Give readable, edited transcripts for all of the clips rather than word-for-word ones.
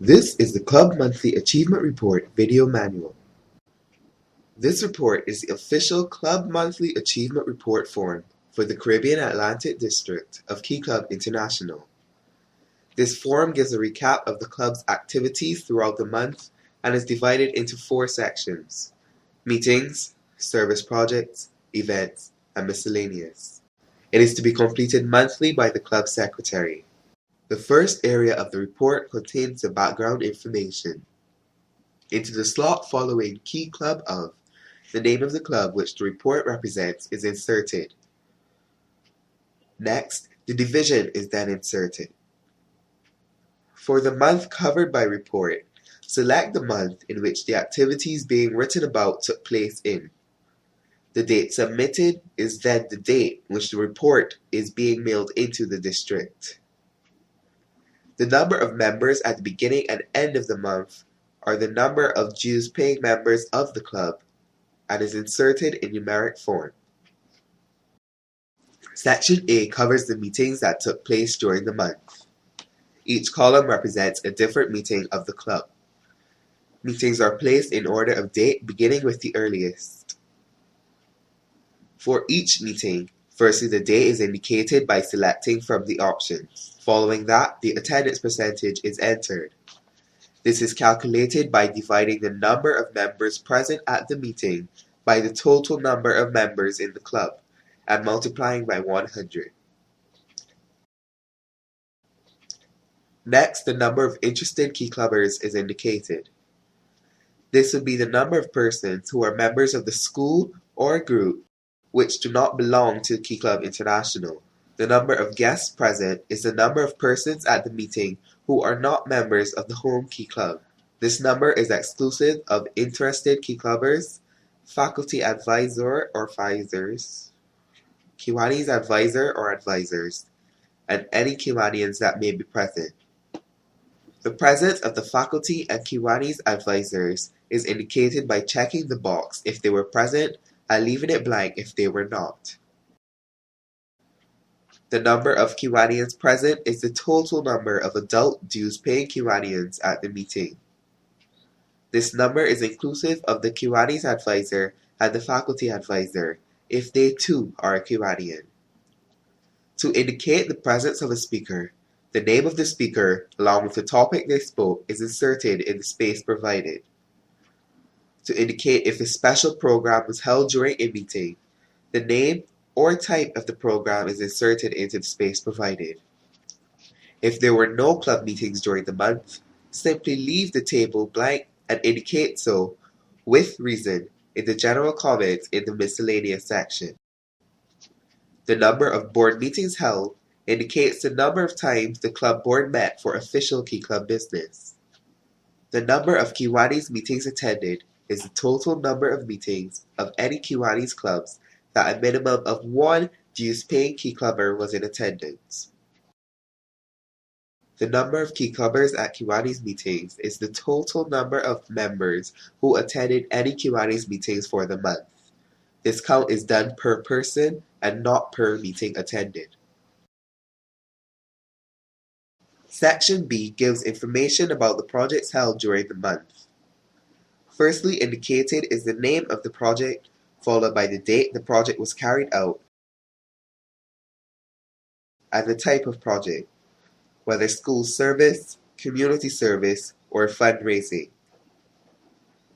This is the Club Monthly Achievement Report video manual. This report is the official Club Monthly Achievement Report form for the Caribbean Atlantic District of Key Club International. This form gives a recap of the club's activities throughout the month and is divided into 4 sections: meetings, service projects, events, and miscellaneous. It is to be completed monthly by the club secretary. The first area of the report contains the background information. Into the slot following Key Club of, the name of the club which the report represents is inserted. Next, the division is then inserted. For the month covered by report, select the month in which the activities being written about took place in. The date submitted is then the date which the report is being mailed into the district. The number of members at the beginning and end of the month are the number of dues-paying members of the club and is inserted in numeric form. Section A covers the meetings that took place during the month. Each column represents a different meeting of the club. Meetings are placed in order of date, beginning with the earliest. For each meeting, firstly the day is indicated by selecting from the options. Following that, the attendance percentage is entered. This is calculated by dividing the number of members present at the meeting by the total number of members in the club and multiplying by 100. Next, the number of interested Key Clubbers is indicated. This would be the number of persons who are members of the school or group which do not belong to Key Club International. The number of guests present is the number of persons at the meeting who are not members of the home Key Club. This number is exclusive of interested Key Clubbers, faculty advisor or advisors, Kiwanis advisor or advisors, and any Kiwanians that may be present. The presence of the faculty and Kiwanis advisors is indicated by checking the box if they were present and leaving it blank if they were not. The number of Kiwanians present is the total number of adult dues-paying Kiwanians at the meeting. This number is inclusive of the Kiwanis advisor and the faculty advisor, if they too are a Kiwanian. To indicate the presence of a speaker, the name of the speaker, along with the topic they spoke, is inserted in the space provided. To indicate if a special program was held during a meeting, the name or type of the program is inserted into the space provided. If there were no club meetings during the month, simply leave the table blank and indicate so, with reason, in the general comments in the miscellaneous section. The number of board meetings held indicates the number of times the club board met for official Key Club business. The number of Kiwanis meetings attended is the total number of meetings of any Kiwanis clubs that a minimum of 1 dues-paying Key Clubber was in attendance. The number of Key Clubbers at Kiwanis meetings is the total number of members who attended any Kiwanis meetings for the month. This count is done per person and not per meeting attended. Section B gives information about the projects held during the month. Firstly indicated is the name of the project, followed by the date the project was carried out, and the type of project, whether school service, community service, or fundraising.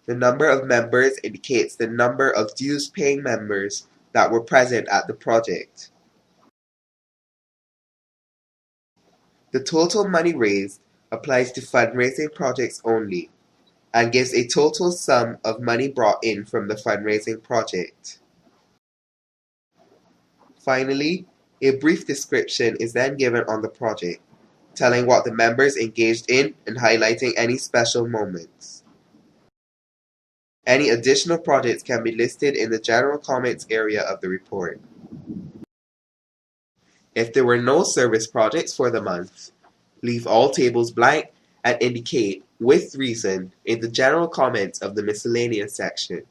The number of members indicates the number of dues-paying members that were present at the project. The total money raised applies to fundraising projects only, and gives a total sum of money brought in from the fundraising project. Finally, a brief description is then given on the project, telling what the members engaged in and highlighting any special moments. Any additional projects can be listed in the general comments area of the report. If there were no service projects for the month, leave all tables blank and indicate, with reason, in the general comments of the miscellaneous section.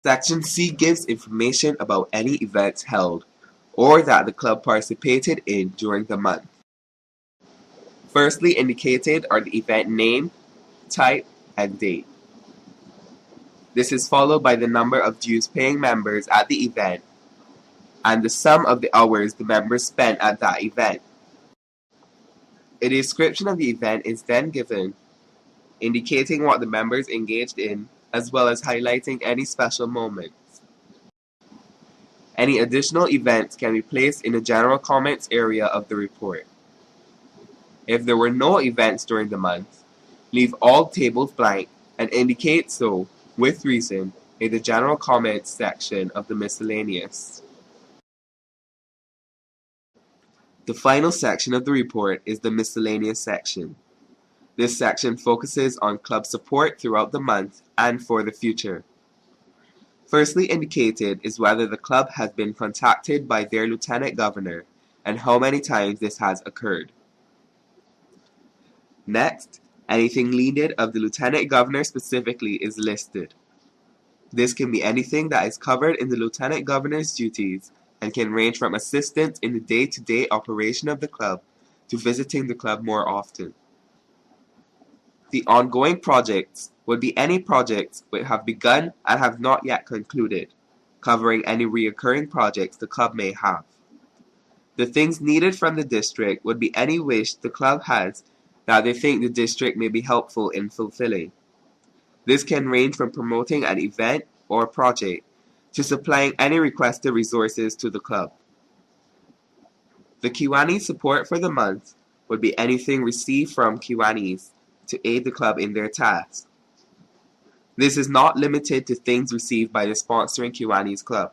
Section C gives information about any events held or that the club participated in during the month. Firstly indicated are the event name, type, and date. This is followed by the number of dues-paying members at the event and the sum of the hours the members spent at that event. A description of the event is then given, indicating what the members engaged in, as well as highlighting any special moments. Any additional events can be placed in the general comments area of the report. If there were no events during the month, leave all tables blank and indicate so, with reason, in the general comments section of the miscellaneous. The final section of the report is the miscellaneous section. This section focuses on club support throughout the month and for the future. Firstly indicated is whether the club has been contacted by their lieutenant governor and how many times this has occurred. Next, anything needed of the lieutenant governor specifically is listed. This can be anything that is covered in the lieutenant governor's duties and can range from assistance in the day-to-day operation of the club to visiting the club more often. The ongoing projects would be any projects which have begun and have not yet concluded, covering any recurring projects the club may have. The things needed from the district would be any wish the club has that they think the district may be helpful in fulfilling. This can range from promoting an event or project to supplying any requested resources to the club. The Kiwanis support for the month would be anything received from Kiwanis to aid the club in their tasks. This is not limited to things received by the sponsoring Kiwanis club.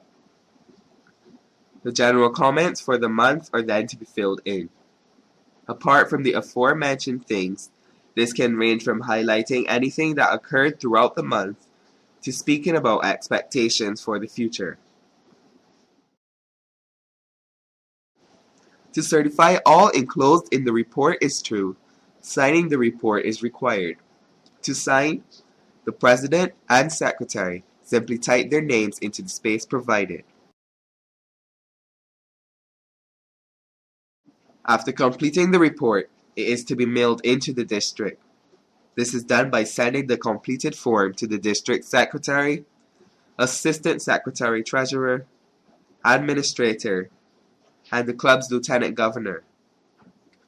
The general comments for the month are then to be filled in. Apart from the aforementioned things, this can range from highlighting anything that occurred throughout the month to speaking about expectations for the future. To certify all enclosed in the report is true, signing the report is required. To sign, the president and secretary simply type their names into the space provided. After completing the report, it is to be mailed into the district. This is done by sending the completed form to the district secretary, assistant secretary treasurer, administrator, and the club's lieutenant governor.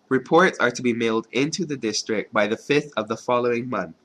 Reports are to be mailed into the district by the 5th of the following month.